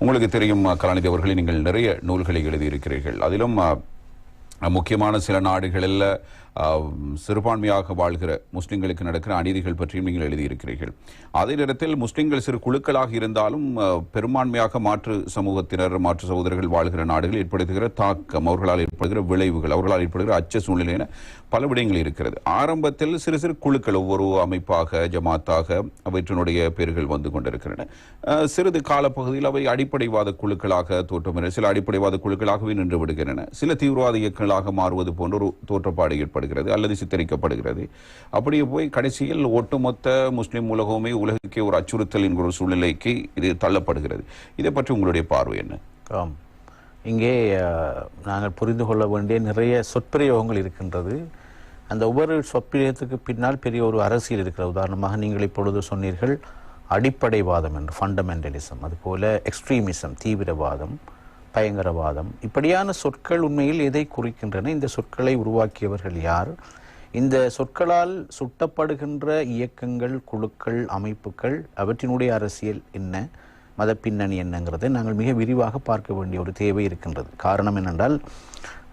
உங்களுக்கு தெரியும் கலாநிதி அவர்களை நீங்கள் நிறைய நூல்களை எழுதியிருக்கிறீர்கள். அதிலும் முக்கியமான சில நாடுகளில் சிறுபான்மையாக வாழ்கிற முஸ்லிம்களுக்கு நடக்கிற அநீதிகள் பற்றியும் நீங்கள் எழுதியிருக்கிறீர்கள். அதே நேரத்தில் முஸ்லிம்கள் சிறு குழுக்களாக இருந்தாலும் பெரும்பான்மையாக மாற்று சமூகத்தினர், மாற்று சகோதரர்கள் வாழ்கிற நாடுகள் ஏற்படுத்துகிற தாக்கம், அவர்களால் ஏற்படுகிற விளைவுகள், அவர்களால் ஏற்படுகிற அச்ச சூழ்நிலை என பல விடயங்கள் இருக்கிறது. ஆரம்பத்தில் சிறு சிறு குழுக்கள், ஒவ்வொரு அமைப்பாக, ஜமாத்தாக அவற்றினுடைய பேர்கள் வந்து கொண்டிருக்கின்றன. சிறிது காலப்பகுதியில் அவை அடிப்படைவாத குழுக்களாக தோற்றமில்லை, சில அடிப்படைவாத குழுக்களாகவே நின்று விடுகின்றன. சில தீவிரவாத இயக்கங்களாக மாறுவது போன்ற ஒரு தோற்றப்பாடு ஏற்படுகிறது அல்லது சித்தரிக்கப்படுகிறது. அப்படியே போய் கடைசியில் ஒட்டுமொத்த முஸ்லிம் உலகமே உலகுக்கே ஒரு அச்சுறுத்தல் என்கிற ஒரு சூழ்நிலைக்கு இது தள்ளப்படுகிறது. இதை பற்றி உங்களுடைய பார்வை என்ன? இங்கே நாங்கள் புரிந்து கொள்ள வேண்டிய நிறைய சொற்பிரயோகங்கள் இருக்கின்றது. அந்த ஒவ்வொரு சொற்பிரயோகத்துக்கு பின்னால் பெரிய ஒரு அரசியல் இருக்கிறது. உதாரணமாக நீங்கள் இப்பொழுது சொன்னீர்கள் அடிப்படைவாதம் என்று, ஃபண்டமெண்டலிசம், அதுபோல எக்ஸ்ட்ரீமிசம், தீவிரவாதம், பயங்கரவாதம், இப்படியான சொற்கள் உண்மையில் எதை குறிக்கின்றன? இந்த சொற்களை உருவாக்கியவர்கள் யார்? இந்த சொற்களால் சுட்டப்படுகின்ற இயக்கங்கள், குழுக்கள், அமைப்புகள், அவற்றினுடைய அரசியல் என்ன, மத பின்னணி என்னங்கிறதை நாங்கள் மிக விரிவாக பார்க்க வேண்டிய ஒரு தேவை இருக்கின்றது. காரணம் என்னென்றால்,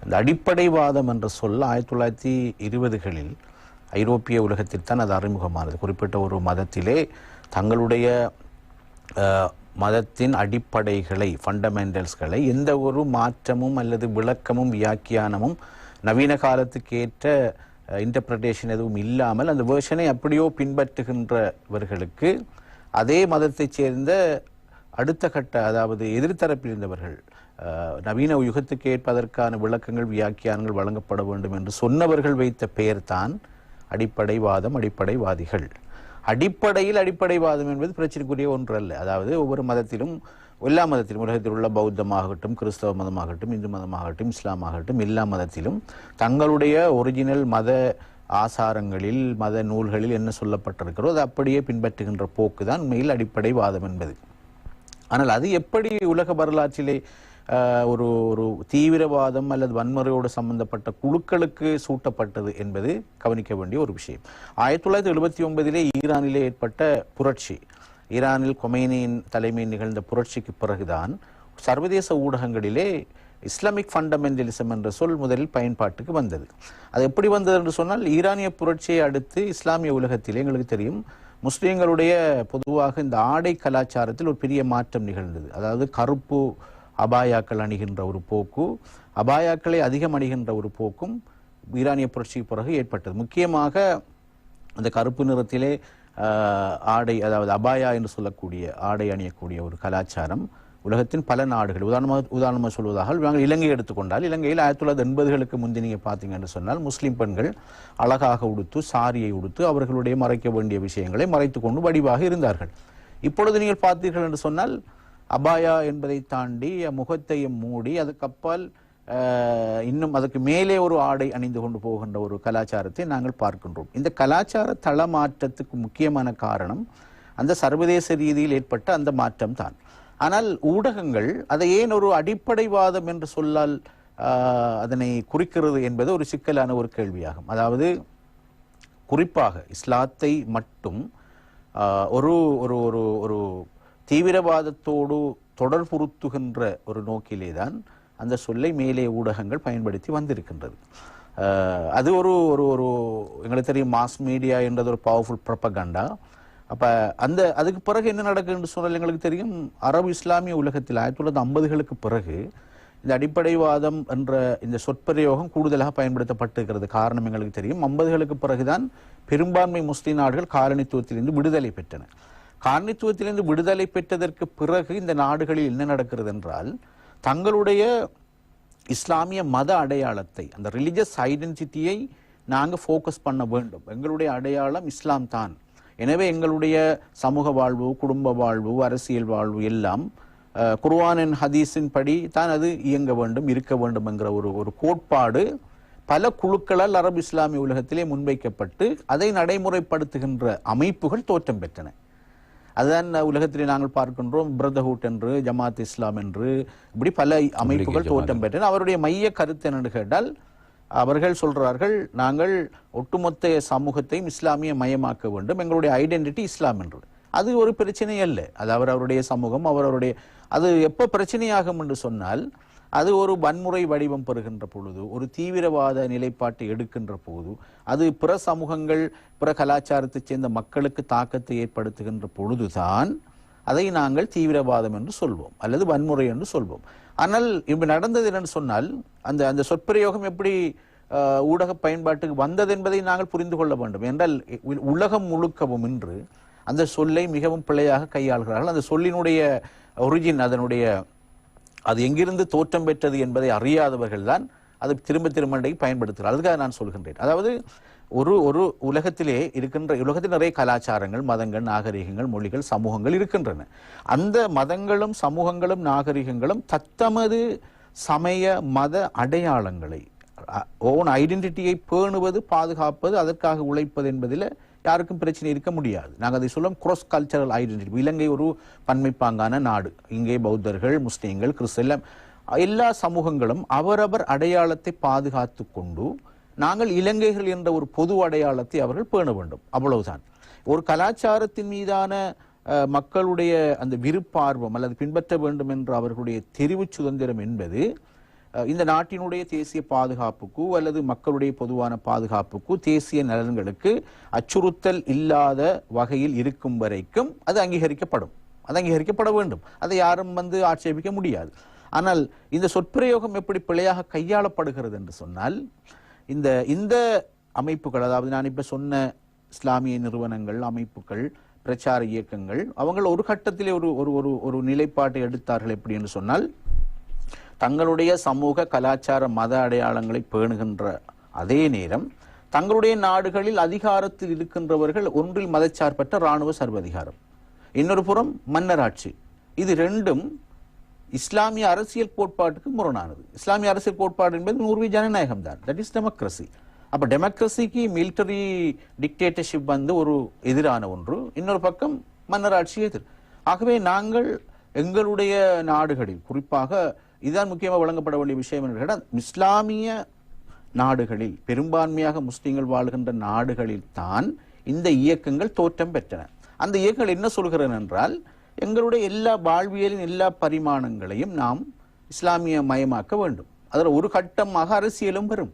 இந்த அடிப்படைவாதம் என்ற சொல் 1920களில் ஐரோப்பிய உலகத்தில் தான் அது அறிமுகமானது. குறிப்பிட்ட ஒரு மதத்திலே தங்களுடைய மதத்தின் அடிப்படைகளை, ஃபண்டமெண்டல்ஸ்களை எந்த ஒரு மாற்றமும் அல்லது விளக்கமும் வியாக்கியானமும் நவீன காலத்துக்கு ஏற்ற இன்டர்பிரட்டேஷன் எதுவும் இல்லாமல் அந்த வேர்ஷனை அப்படியோ பின்பற்றுகின்றவர்களுக்கு அதே மதத்தைச் சேர்ந்த அடுத்த கட்ட, அதாவது எதிர்த்தரப்பில் இருந்தவர்கள், நவீன யுகத்துக்கு ஏற்பதற்கான விளக்கங்கள், வியாக்கியானங்கள் வழங்கப்பட வேண்டும் என்று சொன்னவர்கள் வைத்த பெயர் தான் அடிப்படைவாதம், அடிப்படைவாதிகள். அடிப்படையில் அடிப்படைவாதம் என்பது பிரச்சனைக்குரிய ஒன்று அல்ல. அதாவது ஒவ்வொரு மதத்திலும், எல்லா மதத்திலும், உலகத்தில் உள்ள பௌத்தமாகட்டும், கிறிஸ்தவ மதமாகட்டும், இந்து மதமாகட்டும், இஸ்லாமாகட்டும், எல்லா மதத்திலும் தங்களுடைய ஒரிஜினல் மத ஆசாரங்களில், மத நூல்களில் என்ன சொல்லப்பட்டிருக்கிறோ அதை அப்படியே பின்பற்றுகின்ற போக்கு தான் உண்மையில் அடிப்படைவாதம் என்பது. ஆனால் அது எப்படி உலக வரலாற்றிலே ஒரு ஒரு தீவிரவாதம் அல்லது வன்முறையோடு சம்பந்தப்பட்ட குழுக்களுக்கு சூட்டப்பட்டது என்பது கவனிக்க வேண்டிய ஒரு விஷயம். 1979 ஈரானிலே ஏற்பட்ட புரட்சி, ஈரானில் கொமேனியின் தலைமையில் நிகழ்ந்த புரட்சிக்கு பிறகுதான் சர்வதேச ஊடகங்களிலே இஸ்லாமிக் ஃபண்டமெண்டலிசம் என்ற சொல் முதலில் பயன்பாட்டுக்கு வந்தது. அது எப்படி வந்தது என்று சொன்னால், ஈரானிய புரட்சியை அடுத்து இஸ்லாமிய உலகத்திலே எங்களுக்கு தெரியும் முஸ்லீம்களுடைய பொதுவாக இந்த ஆடை கலாச்சாரத்தில் ஒரு பெரிய மாற்றம் நிகழ்ந்தது. அதாவது கருப்பு அபாயாக்கள் அணிகின்ற ஒரு போக்கு, அபாயாக்களை அதிகம் அணிகின்ற ஒரு போக்கும் ஈரானிய புரட்சிக்கு பிறகு ஏற்பட்டது. முக்கியமாக அந்த கருப்பு நிறத்திலே ஆடை, அதாவது அபாயா என்று சொல்லக்கூடிய ஆடை அணியக்கூடிய ஒரு கலாச்சாரம் உலகத்தின் பல நாடுகள், உதாரணமாக சொல்வதாக நாங்கள் இலங்கை எடுத்துக்கொண்டால், இலங்கையில் 1980களுக்கு முந்தி நீங்கள் பார்த்தீங்கன்னு சொன்னால் முஸ்லீம் பெண்கள் அழகாக உடுத்து, சாரியை உடுத்து, அவர்களுடைய மறைக்க வேண்டிய விஷயங்களை மறைத்து கொண்டு வடிவாக இருந்தார்கள். இப்பொழுது நீங்கள் பார்த்தீர்கள் என்று சொன்னால் அபாயா என்பதை தாண்டி முகத்தையும் மூடி அதுக்கப்பால் இன்னும் அதுக்கு மேலே ஒரு ஆடை அணிந்து கொண்டு போகின்ற ஒரு கலாச்சாரத்தை நாங்கள் பார்க்கின்றோம். இந்த கலாச்சார தளமாற்றத்துக்கு முக்கியமான காரணம் அந்த சர்வதேச ரீதியில் ஏற்பட்ட அந்த மாற்றம் தான். ஆனால் ஊடகங்கள் அதை ஏன் ஒரு அடிப்படைவாதம் என்று சொல்லால் அதனை குறிக்கிறது என்பது ஒரு சிக்கலான ஒரு கேள்வியாகும். அதாவது குறிப்பாக இஸ்லாத்தை மட்டும் ஒரு ஒரு ஒரு ஒரு தீவிரவாதத்தோடு தொடர்புறுத்துகின்ற ஒரு நோக்கிலே தான் அந்த சொல்லை மேலே ஊடகங்கள் பயன்படுத்தி வந்திருக்கின்றது. அது ஒரு ஒரு ஒரு எங்களுக்கு தெரியும், மாஸ் மீடியா என்றது ஒரு பவர்ஃபுல் ப்ரொபகண்டா. அப்போ அதுக்கு பிறகு என்ன நடக்குதுன்னு சொன்னால் எங்களுக்கு தெரியும், அரபு இஸ்லாமிய உலகத்தில் 1950களுக்கு பிறகு இந்த அடிப்படைவாதம் என்ற இந்த சொற்பிரயோகம் கூடுதலாக பயன்படுத்தப்பட்டிருக்கிறது. காரணம் எங்களுக்கு தெரியும், 50களுக்கு பிறகுதான் பெரும்பான்மை முஸ்லிம் நாடுகள் காலனித்துவத்திலிருந்து விடுதலை பெற்றன. காலனித்துவத்திலிருந்து விடுதலை பெற்றதற்கு பிறகு இந்த நாடுகளில் என்ன நடக்கிறது என்றால், தங்களுடைய இஸ்லாமிய மத அடையாளத்தை, அந்த ரிலிஜியஸ் ஐடென்டிட்டியை நாங்கள் ஃபோக்கஸ் பண்ண வேண்டும். எங்களுடைய அடையாளம் இஸ்லாம் தான், எனவே எங்களுடைய சமூக வாழ்வு, குடும்ப வாழ்வு, அரசியல் வாழ்வு எல்லாம் குர்ஆனின் ஹதீஸின் படி தான் அது இயங்க வேண்டும், இருக்க வேண்டும் என்கிற ஒரு கோட்பாடு பல குழுக்களால் அரபு இஸ்லாமிய உலகத்திலே முன்வைக்கப்பட்டு அதை நடைமுறைப்படுத்துகின்ற அமைப்புகள் தோற்றம் பெற்றன. அதுதான் உலகத்திலே நாங்கள் பார்க்கின்றோம், பிரதர்ஹுட் என்று, ஜமாத் இஸ்லாம் என்று, இப்படி பல அமைப்புகள் தோற்றம் பெற்றன. அவருடைய மைய கருத்து என்னென்னு கேட்டால், அவர்கள் சொல்றார்கள், நாங்கள் ஒட்டுமொத்த சமூகத்தையும் இஸ்லாமிய மயமாக்க வேண்டும், எங்களுடைய ஐடென்டிட்டி இஸ்லாம் என்று. அது ஒரு பிரச்சனை அல்ல. அது அவருடைய சமூகம், அவருடைய அது எப்போ பிரச்சனையாகும் என்று சொன்னால், அது ஒரு வன்முறை வடிவம் பெறுகின்ற பொழுது, ஒரு தீவிரவாத நிலைப்பாட்டை எடுக்கின்ற போது, அது பிற சமூகங்கள், பிற கலாச்சாரத்தைச் சேர்ந்த மக்களுக்கு தாக்கத்தை ஏற்படுத்துகின்ற பொழுதுதான் அதை நாங்கள் தீவிரவாதம் என்று சொல்வோம் அல்லது வன்முறை என்று சொல்வோம். ஆனால் இப்ப நடந்தது என்னன்னு சொன்னால், அந்த அந்த சொற்பிரயோகம் எப்படி ஊடக பயன்பாட்டுக்கு வந்தது என்பதை நாங்கள் புரிந்து கொள்ள வேண்டும். என்றால் உலகம் முழுக்கவும் இன்று அந்த சொல்லை மிகவும் பிழையாக கையாள்கிறார்கள். அந்த சொல்லினுடைய ஒரிஜின், அதனுடைய அது எங்கிருந்து தோற்றம் பெற்றது என்பதை அறியாதவர்கள் தான் அது திரும்ப திரும்ப பயன்படுத்துகிறார். அதுக்காக நான் சொல்கின்றேன். அதாவது ஒரு உலகத்திலே இருக்கின்ற, உலகத்தில் நிறைய கலாச்சாரங்கள், மதங்கள், நாகரிகங்கள், மொழிகள், சமூகங்கள் இருக்கின்றன. அந்த மதங்களும் சமூகங்களும் நாகரிகங்களும் தத்தமது சமய மத அடையாளங்களை, ஓன் ஐடென்டிட்டியை பேணுவது, பாதுகாப்பது, அதற்காக உழைப்பது என்பதில் யாருக்கும் பிரச்சனை இருக்க முடியாது. நாங்கள் அதை சொல்லும் cross கல்ச்சரல் ஐடென்டிட்டி. இலங்கை ஒரு பன்மைப்பாங்கான நாடு. இங்கே பௌத்தர்கள், முஸ்லீம்கள், கிறிஸ்தவர்கள், எல்லா சமூகங்களும் அவரவர் அடையாளத்தை பாதுகாத்து கொண்டு நாங்கள் இலங்கைகள் என்ற ஒரு பொது அடையாளத்தை அவர்கள் பேண வேண்டும். அவ்வளவுதான். ஒரு கலாச்சாரத்தின் மீதான மக்களுடைய அந்த விருப்பார்வம் அல்லது பின்பற்ற வேண்டும் என்ற அவர்களுடைய தெரிவு சுதந்திரம் என்பது இந்த நாட்டினுடைய தேசிய பாதுகாப்புக்கு அல்லது மக்களுடைய பொதுவான பாதுகாப்புக்கு, தேசிய நலன்களுக்கு அச்சுறுத்தல் இல்லாத வகையில் இருக்கும் வரைக்கும் அது அங்கீகரிக்கப்படும். அது அங்கீகரிக்கப்பட வேண்டும். அதை யாரும் ஆட்சேபிக்க முடியாது. ஆனால் இந்த சொற்பிரயோகம் எப்படி பிழையாக கையாளப்படுகிறது என்று சொன்னால், இந்த அமைப்புகள், அதாவது நான் இப்ப சொன்ன இஸ்லாமிய நிறுவனங்கள், அமைப்புகள், பிரச்சார இயக்கங்கள், அவங்க ஒரு கட்டத்திலே ஒரு நிலைப்பாட்டை எடுத்தார்கள். எப்படி என்று சொன்னால், தங்களுடைய சமூக கலாச்சார மத அடையாளங்களை பேணுகின்ற அதே நேரம் தங்களுடைய நாடுகளில் அதிகாரத்தில் இருக்கின்றவர்கள் ஒன்றில் மதச்சார்பற்ற இராணுவ சர்வதிகாரம், இன்னொரு புறம் மன்னராட்சி. இது ரெண்டும் இஸ்லாமிய அரசியல் கோட்பாட்டுக்கு முரணானது. இஸ்லாமிய அரசியல் கோட்பாடு என்பது நூறு ஜனநாயகம் தான். That is democracy. அப்ப டெமோக்ரஸிக்கு மிலிட்டரி டிக்டேட்டர்ஷிப் ஒரு எதிரான ஒன்று, இன்னொரு பக்கம் மன்னராட்சி எதிர். ஆகவே நாங்கள் எங்களுடைய நாடுகளில், குறிப்பாக இதுதான் முக்கியமாக வழங்கப்பட வேண்டிய விஷயம் என்று கேட்டால், இஸ்லாமிய நாடுகளில், பெரும்பான்மையாக முஸ்லிம்கள் வாழ்கின்ற நாடுகளில் தான் இந்த இயக்கங்கள் தோற்றம் பெற்றன. அந்த இயக்கங்கள் என்ன சொல்கிறன என்றால், எங்களுடைய எல்லா வாழ்வியலின் எல்லா பரிமாணங்களையும் நாம் இஸ்லாமிய மயமாக்க வேண்டும். அதில் ஒரு கட்டமாக அரசியலும் வரும்.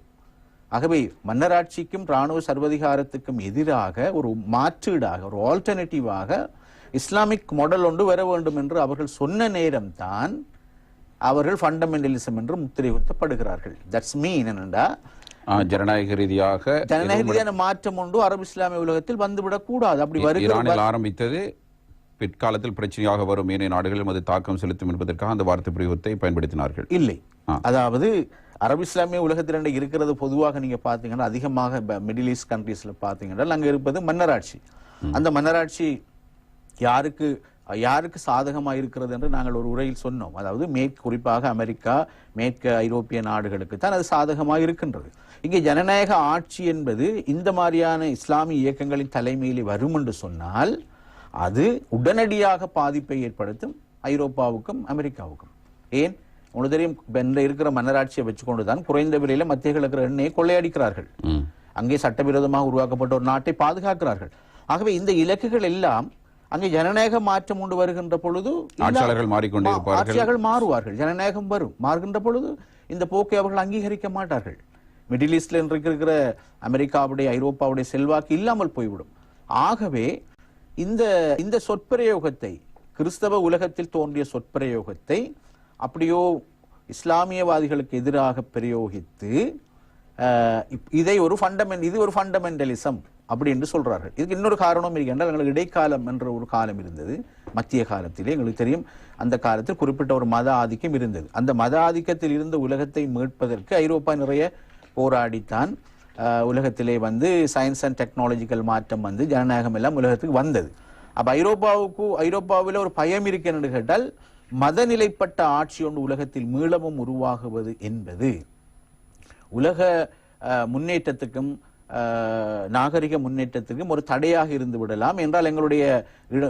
ஆகவே மன்னராட்சிக்கும் இராணுவ சர்வதிகாரத்துக்கும் எதிராக ஒரு மாற்றீடாக, ஒரு ஆல்டர்னேட்டிவாக இஸ்லாமிக் மாடல் ஒன்று வர வேண்டும் என்று அவர்கள் சொன்ன நேரம்தான் அவர்கள் ஃபண்டமெண்டலிசம் என்று முத்திரை குத்தப்படுகிறார்கள். தட்ஸ் மீன் என்னண்டா, ஜனநாயக ரீதியான மாற்றம் ஒன்று அரபு இஸ்லாமிய உலகத்தில் வந்துவிடக் கூடாது. அப்படி ஈரானில் ஆரம்பித்தது பிற்காலத்தில் பிரச்சனையாக வரும் ஏனைய நாடுகளிலும் அது தாக்கம் செலுத்தும் என்பதற்காக அந்த வார்த்தை பிரயோகத்தை பயன்படுத்தினார்கள். இல்லை, அதாவது அரபு இஸ்லாமிய உலகத்தில் இருக்கிறது பொதுவாக நீங்க பாத்தீங்கன்னா, அதிகமாக மிடில் ஈஸ்ட் கண்ட்ரீஸ்ல பாத்தீங்கன்னா அங்க இருப்பது மன்னராட்சி. அந்த மன்னராட்சி யாருக்கு சாதகமாக இருக்கிறது என்று நாங்கள் ஒரு உரையில் சொன்னோம். அதாவது குறிப்பாக அமெரிக்கா, மேற்கு ஐரோப்பிய நாடுகளுக்கு தான் அது சாதகமாக இருக்கின்றது. இங்கே ஜனநாயக ஆட்சி என்பது இந்த மாதிரியான இஸ்லாமிய இயக்கங்களின் தலைமையில் வரும் என்று சொன்னால் அது உடனடியாக பாதிப்பை ஏற்படுத்தும் ஐரோப்பாவுக்கும் அமெரிக்காவுக்கும். ஏன் உங்களுக்கு தெரியும், இருக்கிற மன்னராட்சியை வச்சுக்கொண்டுதான் குறைந்த விலையில மத்திய கிழக்கு எண்ணெயை கொள்ளையடிக்கிறார்கள். அங்கே சட்டவிரோதமாக உருவாக்கப்பட்ட ஒரு நாட்டை பாதுகாக்கிறார்கள். ஆகவே இந்த இலக்குகள் எல்லாம் அங்கே ஜனநாயக மாற்றம் கொண்டு வருகின்ற பொழுது ஆட்சியாளர்கள் மாறுவார்கள். ஜனநாயகம் மாறுகின்ற பொழுது இந்த போக்கை அவர்கள் அங்கீகரிக்க மாட்டார்கள். மிடில் ஈஸ்ட்ல இருக்கிற அமெரிக்காவுடைய, ஐரோப்பாவுடைய செல்வாக்கு இல்லாமல் போய்விடும். ஆகவே இந்த சொற்பிரயோகத்தை, கிறிஸ்தவ உலகத்தில் தோன்றிய சொற்பிரயோகத்தை அப்படியோ இஸ்லாமியவாதிகளுக்கு எதிராக பிரயோகித்து இது ஒரு ஃபண்டமெண்டலிசம் அப்படி என்று சொல்றார்கள். இதுக்கு இன்னொரு காரணம் இருக்கின்றால், எங்களுக்கு இடைக்காலம் என்ற ஒரு காலம் இருந்தது. மத்திய காலத்திலே எங்களுக்கு தெரியும், அந்த காலத்தில் குறிப்பிட்ட ஒரு மத ஆதிக்கம் இருந்தது. அந்த மத ஆதிக்கத்தில் இருந்த உலகத்தை மீட்பதற்கு ஐரோப்பா நிறைய போராடித்தான் உலகத்திலே சயின்ஸ் அண்ட் டெக்னாலஜிக்கல் மாற்றம் ஜனநாயகம் எல்லாம் உலகத்துக்கு வந்தது. அப்ப ஐரோப்பாவில் ஒரு பயம் இருக்கிறது கேட்டால், மதநிலைப்பட்ட ஆட்சி ஒன்று உலகத்தில் மீளவும் உருவாகுவது என்பது உலக முன்னேற்றத்துக்கும் நாகரிக முன்னேற்றத்துக்கும் ஒரு தடையாக இருந்து விடலாம் என்றால் எங்களுடைய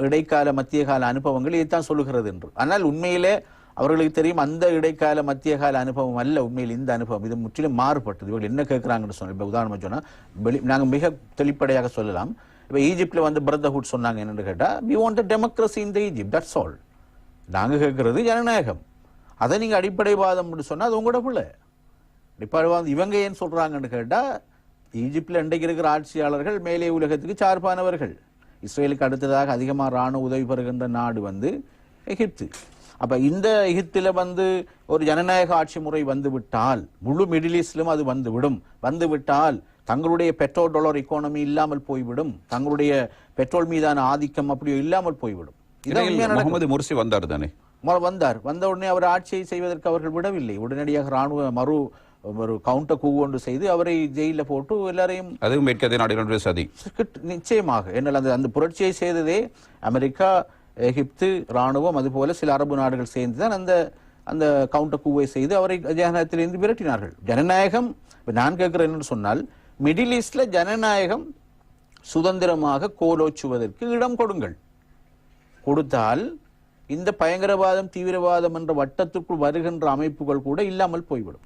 இடைக்கால மத்திய கால அனுபவங்கள் இதைத்தான் சொல்லுகிறது என்று. ஆனால் உண்மையிலே அவர்களுக்கு தெரியும், அந்த இடைக்கால மத்திய கால அனுபவம் அல்ல உண்மையில் இந்த அனுபவம். இது முற்றிலும் மாறுபட்டது. இவர்கள் என்ன கேட்கிறாங்கன்னு சொன்ன, இப்ப உதாரணமா சொன்னா, நாங்கள் மிக தெளிப்படையாக சொல்லலாம், இப்போ ஈஜிப்டில் வந்து பிரதர்ஹுட் சொன்னாங்க என்னன்னு கேட்டால் we want democracy in the Egypt, that's all. நாங்கள் கேட்கறது ஜனநாயகம். அதை நீங்கள் அடிப்படைவாதம் சொன்னால் அது உங்களோட பிள்ளை. அடிப்படைவாதம் இவங்க ஏன் சொல்கிறாங்கன்னு கேட்டால் ஈஜிப்டில் இன்றைக்கு இருக்கிற ஆட்சியாளர்கள் மேலே உலகத்துக்கு சார்பானவர்கள். இஸ்ரேலுக்கு அடுத்ததாக அதிகமாக இராணுவ உதவி பெறுகின்ற நாடு வந்து எகிப்து. அப்போ இந்த எகிப்தில் வந்து ஒரு ஜனநாயக ஆட்சி முறை வந்துவிட்டால் முழு மிடில் ஈஸ்டிலும் அது வந்துவிட்டால் தங்களுடைய பெட்ரோல் டாலர் எக்கானமி இல்லாமல் போய்விடும், தங்களுடைய பெட்ரோல் மீதான ஆதிக்கம் அப்படியோ இல்லாமல் போய்விடும். முகமது முர்சி வந்தார் தானே, வந்த உடனே அவர் ஆட்சியை செய்வதற்கு அவர்கள் விடவில்லை. உடனடியாக ராணுவ ஒரு கவுண்டர் கூ ஒன்று செய்து அவரை ஜெயில போட்டு எல்லாரையும் அதுவும் மேற்கத்திய நாடுகளுடைய சதி நிச்சயமாக. என்னால் அந்த புரட்சியை செய்ததே அமெரிக்கா, எகிப்து ராணுவம், அதுபோல சில அரபு நாடுகள் சேர்ந்துதான் அந்த கவுண்டர் கூவை செய்து அவரை ஜனநாயகத்திலிருந்து விரட்டினார்கள். ஜனநாயகம் நான் கேட்கிறேன் என்று சொன்னால் மிடில் ஈஸ்ட்ல ஜனநாயகம் சுதந்திரமாக கோலோச்சுவதற்கு இடம் கொடுத்தால் இந்த பயங்கரவாதம் தீவிரவாதம் என்ற வட்டத்துக்குள் வருகின்ற அமைப்புகள் கூட இல்லாமல் போய்விடும்.